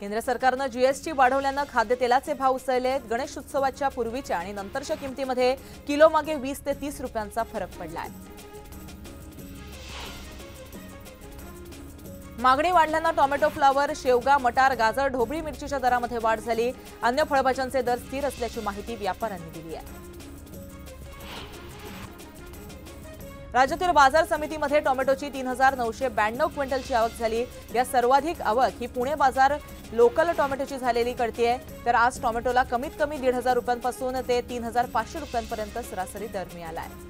केंद्र सरकारनं जीएसटी वाढवल्यानं खाद्यतेलाचे भाव उसळले आहेत। गणेश उत्सवाच्या पूर्वीच्या आणि नंतरच्या किमतीमध्ये किलोमागे 20 ते 30 रुपयांचा फरक पडला आहे। मागणी वाढल्यानं टोमॅटो, फ्लावर, शेवगा, मटार, गाजर, ढोबळी मिरचीच्या दरामध्ये वाढ झाली। अन्य फळभाज्यांचे दर स्थिर असल्याची माहिती व्यापाऱ्यांनी दिली आहे। राज्यातील बाजार समितीमध्ये टोमॅटोची 3992 क्विंटलची आवक झाली। या सर्वाधिक आवक ही पुणे बाजार लोकल टोमॅटोची झालेली कळतेय। तर आज टोमॅटोला कमीत कमी 1500 रुपयांपासून ते 3500 रुपयांपर्यंत सरासरी दर मिळाला आहे।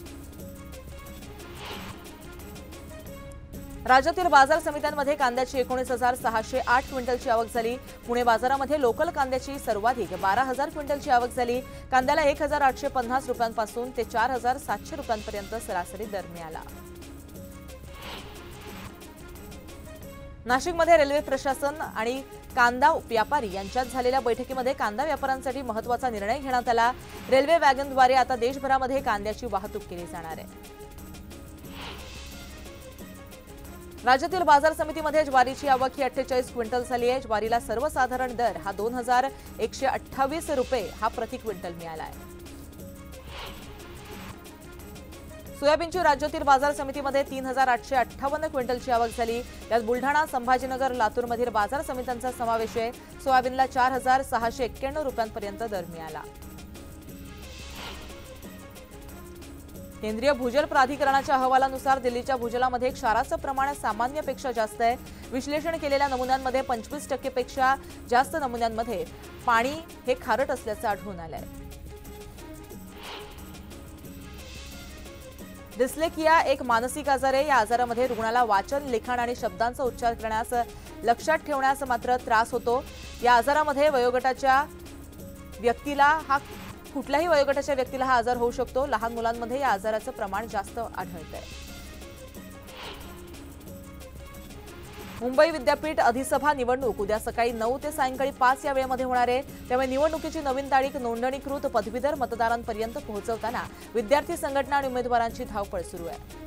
राज्यातील बाजार समित्यांमध्ये कांद्याची 19,608 क्विंटलची आवक झाली। पुणे बाजारामध्ये लोकल कांद्याची सर्वाधिक 12,000 क्विंटलची आवक झाली। कांद्याला 1,850 रुपयांपासून ते 4,700 रुपयांपर्यंत सरासरी दर मिळाला। नाशिकमध्ये रेल्वे प्रशासन आणि कांदा व्यापारी यांच्यात झालेल्या बैठकीमध्ये कांदा व्यापाऱ्यांसाठी महत्त्वाचा निर्णय घेण्यात आला। रेल्वे वॅगनद्वारे आता देशभरामध्ये कांद्याची वाहतूक केली जाणार आहे। राज्यातील बाजार समितीमध्ये ज्वारीची आवक ही 48 क्विंटल झाली आहे। ज्वारीला सर्वसाधारण दर हा 2128 रुपये हा प्रति क्विंटल मिळाला आहे। सोयाबीनची राज्यातील बाजार समितीमध्ये 3858 क्विंटलची आवक झाली। यात बुलढाणा, संभाजीनगर, लातूरमधील बाजार समित्यांचा समावेश आहे। सोयाबीनला 4691 रुपयांपर्यंत दर मिळाला। केंद्रीय भूजल प्राधिकरणाच्या अहवालानुसार दिल्लीच्या भूजलामध्ये क्षाराचं प्रमाण सामान्यपेक्षा जास्त आहे। विश्लेषण केलेल्या नमुन्यांमध्ये 25% पेक्षा जास्त नमुन्यांमध्ये पाणी हे खारट असल्याचं आढळून आलंय। डिस्लेक्सिया एक मानसिक आजार आहे। या आजारामध्ये रुग्णाला वाचन, लिखाण आणि शब्दांचा उच्चार करण्यास, लक्षात ठेवण्यास मात्र त्रास होतो। या आजारामध्ये कुठल्याही वयोगटाच्या व्यक्तीला हा आजार होऊ शकतो। लहान मुलांमध्ये या आजाराचं प्रमाण जास्त आढळतंय। मुंबई विद्यापीठ अधिसभा निवडणूक उद्या सकाळी 9 ते सायंकाळी 5 या वेळेमध्ये होणार आहे। त्यामुळे निवडणुकीची नवीन तारीख नोंदणीकृत पदवीधर मतदारांपर्यंत पोहोचवताना विद्यार्थी संघटना आणि उमेदवारांची धावपळ सुरू आहे।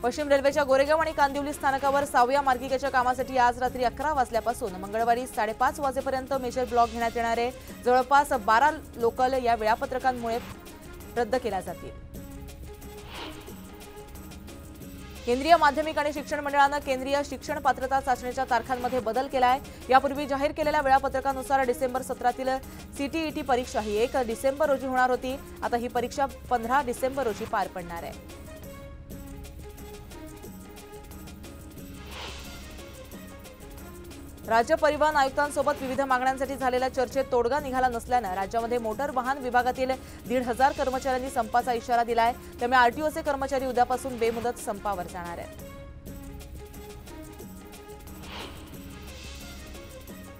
पश्चिम रेल्वेच्या गोरेगाव आणि कांदिवली स्थानकावर 6व्या मार्गिकेच्या कामासाठी आज रात्री 11 वाजल्यापासून मंगळवारी 5:30 वाजेपर्यंत मेजर ब्लॉक घेण्यात येणार आहे। जवळपास 12 लोकल या वेळापत्रकांमुळे रद्द केल्या जातील। केंद्रीय माध्यमिक आणि शिक्षण मंडळानं केंद्रीय शिक्षण पात्रता चाचणीच्या तारखांमध्ये बदल केला आहे। यापूर्वी जाहीर केलेल्या वेळापत्रकानुसार डिसेंबर सत्रातील सीटीईटी परीक्षा ही 1 डिसेंबर रोजी होणार होती। आता ही परीक्षा 15 डिसेंबर रोजी पार पडणार आहे। राज्य परिवहन आयुक्तांसोबत विविध मागण्यांसाठी झालेल्या चर्चेत तोडगा निघाला नसल्यानं राज्यामध्ये मोटर वाहन विभागातील 1,500 कर्मचाऱ्यांनी संपाचा इशारा दिलाय। त्यामुळे आरटीओचे कर्मचारी उद्यापासून बेमुदत संपावर जाणार आहेत।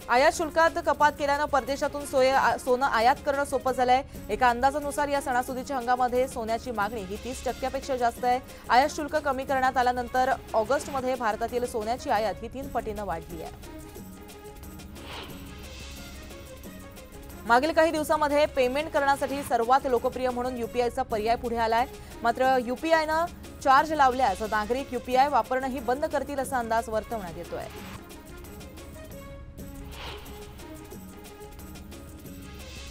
आयात शुल्कात कपात केल्यानं परदेशातून सोनं आयात करणं सोपं झालंय। एका अंदाजानुसार या सणासुदीच्या हंगामामध्ये सोन्याची मागणी ही 30% जास्त आहे। आयात शुल्क कमी करण्यात आल्यानंतर ऑगस्टमध्ये भारतातील सोन्याची आयात ही 3 पटीनं वाढली आहे। मागील काही दिवसांमध्ये पेमेंट करण्यासाठी सर्वात लोकप्रिय म्हणून यूपीआयचा पर्याय पुढे आलाय। मात्र यूपीआयनं चार्ज लावल्यास नागरिक यूपीआय वापरणंही बंद करतील असा अंदाज वर्तवण्यात येतोय।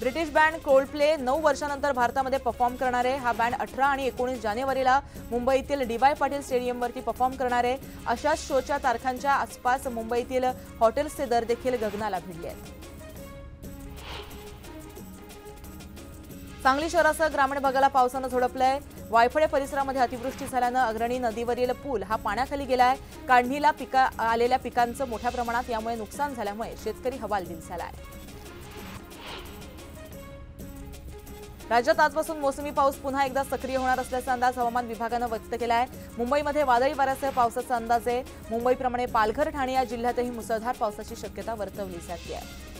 ब्रिटिश बँड कोल्डप्ले 9 वर्षांनंतर भारतामध्ये परफॉर्म करणार आहे। हा बँड 18 आणि 19 जानेवारीला मुंबईतील डी.वाय. पाटील स्टेडियमवरती परफॉर्म करणार आहे। अशाच शोच्या तारखांच्या आसपास मुंबईतील हॉटेल्सचे दर देखील गगनाला भिडले आहेत। सांगली शहरासह ग्रामीण भागाला पावसानं झोडपलंय। वायफळे परिसरामध्ये अतिवृष्टी झाल्यानं अग्रणी नदीवरील पूल हा पाण्याखाली गेलाय। काढणीला आलेल्या पिकांचं मोठ्या प्रमाणात यामुळे नुकसान झाल्यामुळे शेतकरी हवालदिल झालाय। राज्यात आजपासून मोसमी पाऊस पुन्हा एकदा सक्रिय होणार असल्याचा अंदाज हवामान विभागानं व्यक्त केला आहे। मुंबईमध्ये वादळी वाऱ्यासह पावसाचा अंदाज आहे। मुंबईप्रमाणे पालघर, ठाणे या जिल्ह्यातही मुसळधार पावसाची शक्यता वर्तवली जाते आहे।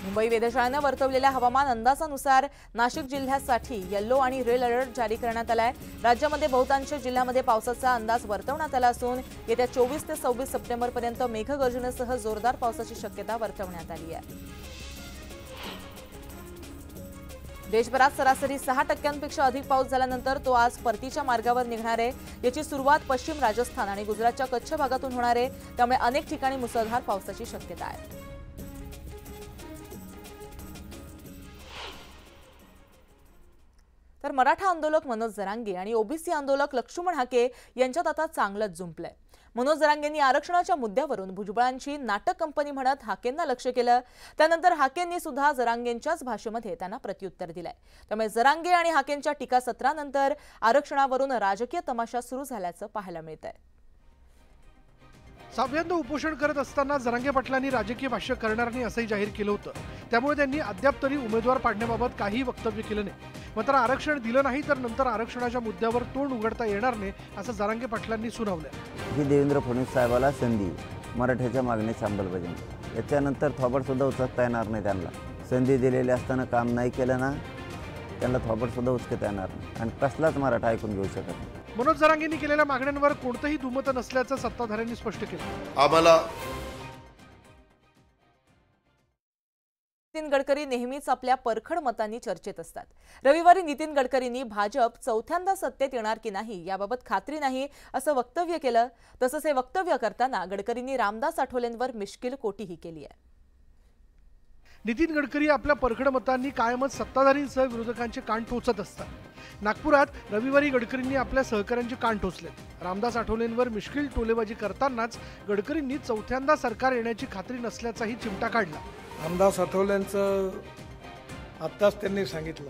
मुंबई वेधशाळेनं वर्तवलेल्या हवामान अंदाजानुसार नाशिक जिल्ह्यासाठी येलो आणि रेड अलर्ट जारी करण्यात आलाय। राज्यामध्ये बहुतांश जिल्ह्यांमध्ये पावसाचा अंदाज वर्तवण्यात आला असून येत्या 24 ते 26 सप्टेंबरपर्यंत मेघगर्जनेसह जोरदार पावसाची शक्यता वर्तवण्यात आली आहे। देशभरात सरासरी 6% अधिक पाऊस झाल्यानंतर तो आज परतीच्या मार्गावर निघणार आहे। याची सुरुवात पश्चिम राजस्थान आणि गुजरातच्या कच्छ भागातून होणार आहे, त्यामुळे अनेक ठिकाणी मुसळधार पावसाची शक्यता आहे। तर मराठा आंदोलक मनोज जरांगे आणि ओबीसी आंदोलक लक्ष्मण हाके यांच्यात आता चांगलंच जुंपलंय। मनोज जरांगेंनी आरक्षणाच्या मुद्द्यावरून भुजबळांची नाटक कंपनी म्हणत हाकेंना लक्ष केलं। त्यानंतर हाकेंनी सुद्धा जरांगेंच्याच भाषेमध्ये त्यांना प्रत्युत्तर दिलंय। त्यामुळे जरांगे आणि हाकेंच्या टीकासत्रानंतर आरक्षणावरून राजकीय तमाशा सुरू झाल्याचं पाहायला मिळतंय। साव्यांदा उपोषण करत असताना जरांगे पाटलांनी राजकीय भाष्य करणार नाही असंही जाहीर केलं होतं। त्यामुळे त्यांनी अद्याप तरी उमेदवार पाडण्याबाबत काही वक्तव्य केलं नाही। मात्र आरक्षण दिलं नाही तर नंतर आरक्षणाच्या मुद्द्यावर तोंड उघडता येणार नाही असं जरांगे पाटलांनी सुनावलं। ही देवेंद्र फडणवीस साहेबाला संधी मराठ्याच्या मागणीची अंमलबजावणी याच्यानंतर थोबड सुद्धा उचलता येणार नाही। त्यांना संधी दिलेली असताना काम नाही केलं ना, त्यांना थोबड सुद्धा उचलता येणार नाही आणि कसलाच मराठा ऐकून घेऊ शकत नाही। मनोज जरांगेंनी केलेल्या मागण्यांवर कोणतंही दुमत नसल्याचं सत्ताधाऱ्यांनी स्पष्ट केलं। आम्हाला नितीन गडकरी नेहमीच आपल्या परखड मतांनी चर्चेत असतात। रविवारी नितीन गडकरींनी भाजप चौथ्यांदा सत्तेत येणार की नाही याबाबत खात्री नाही असं वक्तव्य केलं। तसंच हे वक्तव्य करताना गडकरींनी रामदास आठवलेंवर मिश्किल कोटीही केली आहे। नितीन गडकरी आपल्या परखड मतांनी कायमच सत्ताधारींसह विरोधकांचे कान टोचत असतात। नागपुरात रविवारी गडकरींनी आपल्या सहकाऱ्यांचे कान टोचले। रामदास आठवलेंवर मिश्किल टोलेबाजी करतानाच गडकरींनी चौथ्यांदा सरकार येण्याची खात्री नसल्याचाही चिमटा काढला। रामदास आठवलेंचं आत्ताच त्यांनी सांगितलं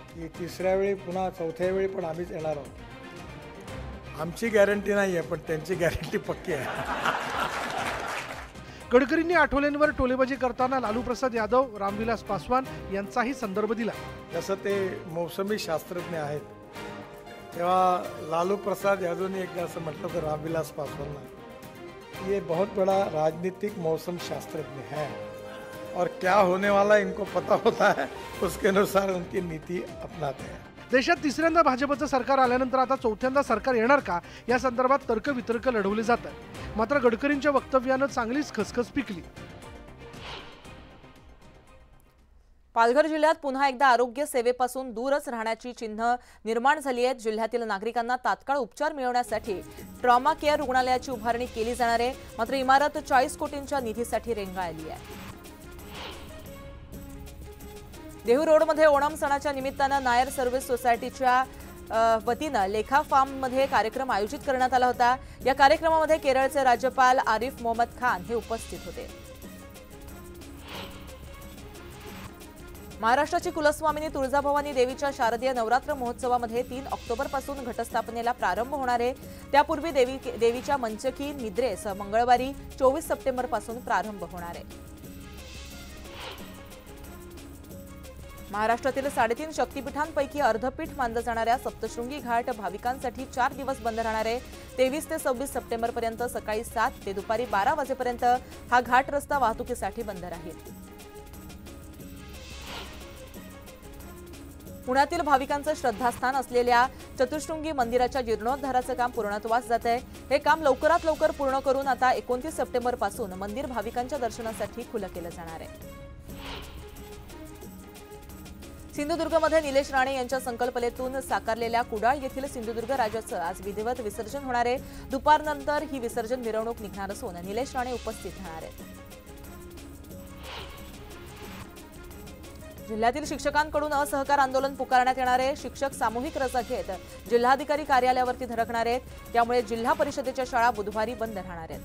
की तिसऱ्या वेळी पुन्हा चौथ्या वेळी पण आम्हीच येणार आहोत। आमची गॅरंटी नाही आहे, पण त्यांची गॅरंटी पक्की आहे। गडकरींनी आठवलेंवर टोलेबाजी करताना लालू प्रसाद यादव, रामविलास पासवान यांचाही संदर्भ दिला। जसं ते मौसमी शास्त्रज्ञ आहेत, तेव्हा लालू प्रसाद यादवने एकदा असं म्हटलं की रामविलास पासवान ये बहुत बड़ा राजनीतिक मौसम शास्त्रज्ञ है और क्या होने वाला इनको पता होता है, उसके अनुसार उनकी नीति अपनाते हैं। देशात तिसऱ्यांदा भाजपचं सरकार आल्यानंतर आता चौथ्यांदा सरकार येणार का या संदर्भात तर्कवितर्क लढवले जातात। मात्र गडकरींच्या वक्तव्यानं चांगलीच खसखस पिकली। पालघर जिल्ह्यात पुन्हा एकदा आरोग्य सेवेपासून दूरच राहण्याची चिन्ह निर्माण झाली आहेत। जिल्ह्यातील नागरिकांना तात्काळ उपचार मिळवण्यासाठी ट्रॉमा केअर रुग्णालयाची उभारणी केली जाणार आहे। मात्र इमारत 40 कोटींच्या निधीसाठी रेंगाळली आहे। देहू रोडमध्ये ओणम सणाच्या निमित्तानं नायर सर्व्हिस सोसायटीच्या वतीनं लेखा फार्ममध्ये कार्यक्रम आयोजित करण्यात आला होता। या कार्यक्रमामध्ये केरळचे राज्यपाल आरिफ मोहम्मद खान हे उपस्थित होते। महाराष्ट्राची कुलस्वामिनी तुळजाभवानी देवीच्या शारदीय नवरात्र महोत्सवामध्ये 3 ऑक्टोबरपासून घटस्थापनेला प्रारंभ होणार आहे। त्यापूर्वी देवीच्या मंचकी निद्रेस मंगळवारी 24 सप्टेंबरपासून प्रारंभ होणार आहे। महाराष्ट्रातील 3.5 शक्तिपीठांपैकी अर्धपीठ मानलं जाणाऱ्या सप्तशृंगी घाट भाविकांसाठी 4 दिवस बंद राहणार आहे। 23 ते 26 सप्टेंबरपर्यंत सकाळी 7 ते दुपारी 12 वाजेपर्यंत हा घाट रस्ता वाहतुकीसाठी बंद राहील। पुण्यातील भाविकांचं श्रद्धास्थान असलेल्या चतुशृंगी मंदिराच्या जीर्णोद्धाराचं काम पूर्णत्वास जात आहे। हे काम लवकरात लवकर पूर्ण करून आता 29 सप्टेंबरपासून मंदिर भाविकांच्या दर्शनासाठी खुलं केलं जाणार आहे। सिंधुदुर्गमध्ये निलेश राणे यांच्या संकल्पनेतून साकारलेल्या कुडाळ येथील सिंधुदुर्ग राजाचं आज विधिवत विसर्जन होणार आहे। दुपारनंतर ही विसर्जन मिरवणूक निघणार असून निलेश राणे उपस्थित राहणार आहेत। जिल्ह्यातील शिक्षकांकडून असहकार आंदोलन पुकारण्यात येणार आहे। शिक्षक सामूहिक रजा घेत जिल्हाधिकारी कार्यालयावरती धडकणार आहेत। त्यामुळे जिल्हा परिषदेच्या शाळा बुधवारी बंद राहणार आहेत।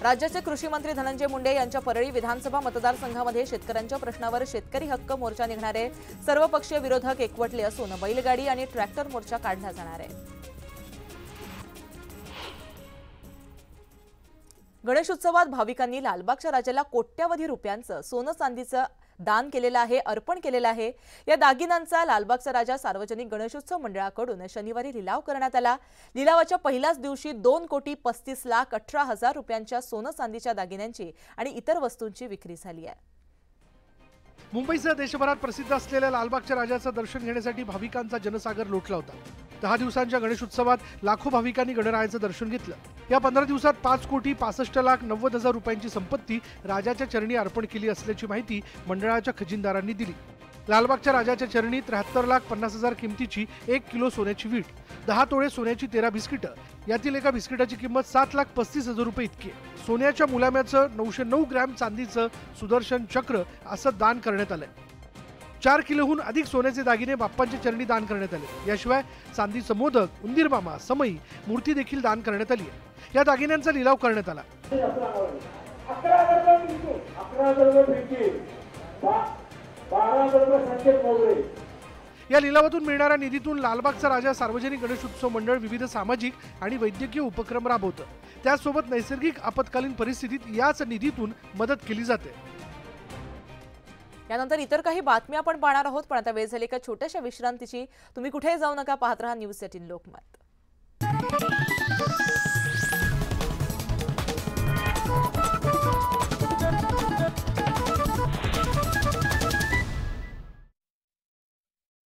राज्याचे कृषी मंत्री धनंजय मुंडे यांच्या परळी विधानसभा मतदारसंघामध्ये शेतकऱ्यांच्या प्रश्नावर शेतकरी हक्क मोर्चा निघणार आहे। सर्वपक्षीय विरोधक एकवटले असून बैलगाडी आणि ट्रॅक्टर मोर्चा काढला जाणार आहे। गणेशोत्सवात भाविकांनी लालबागच्या राजाला कोट्यावधी रुपयांचं सोनं चांदीचं दान केलेलं आहे, अर्पण केलेलं आहे। या दागिन्यांचा लालबागचा राजा सार्वजनिक गणेशोत्सव मंडळाकडून शनिवारी लिलाव करण्यात आला। लिलावाच्या पहिल्याच दिवशी 2,35,18,000 रुपयांच्या सोनं चांदीच्या दागिन्यांची आणि इतर वस्तूंची विक्री झाली आहे। मुंबईसह देशभरात प्रसिद्ध असलेल्या लालबागच्या राजाचं दर्शन घेण्यासाठी भाविकांचा जनसागर लोटला होता। 10 दिवसांच्या गणेशोत्सवात लाखो भाविकांनी गणरायाचं दर्शन घेतलं। या 15 दिवसात 5,65,60,90,000 रुपयांची संपत्ती राजाच्या चरणी अर्पण केली असल्याची माहिती मंडळाच्या खजिनदारांनी दिली। लालबागच्या राजाच्या चरणी 73,50,000 किमतीची 1 किलो सोन्याची वीट, 10 तोळे सोन्याची 13 बिस्किटं, यातील एका बिस्किटाची किंमत 7,35,000 रुपये इतकी आहे। सोन्याच्या मुलाम्याचं 909 ग्रॅम चांदीचं सुदर्शन चक्र असं दान करण्यात आलंय। 4 किलोहून अधिक सोन्याचे दागिने बाप्पांच्या चरणी दान करण्यात आले। याशिवाय चांदीचं मोदक, उंदीर मामा, समई मूर्ती देखील दान करण्यात आली आहे। या दागिन्यांचा लिलाव करण्यात आला। या लिलावातून मिळणाऱ्या निधीतून लालबागचा राजा सार्वजनिक गणेशोत्सव मंडळ विविध सामाजिक आणि वैद्यकीय उपक्रम राबवतं। त्यासोबत नैसर्गिक आपत्कालीन परिस्थितीत याच निधीतून मदत केली जाते। यानंतर इतर काही बातम्या आपण पाहणार आहोत, पण आता वेळ झाली एका छोट्याशा विश्रांतीची। तुम्ही कुठेही जाऊ नका, पाहत रहा न्यूज 18 लोकमत।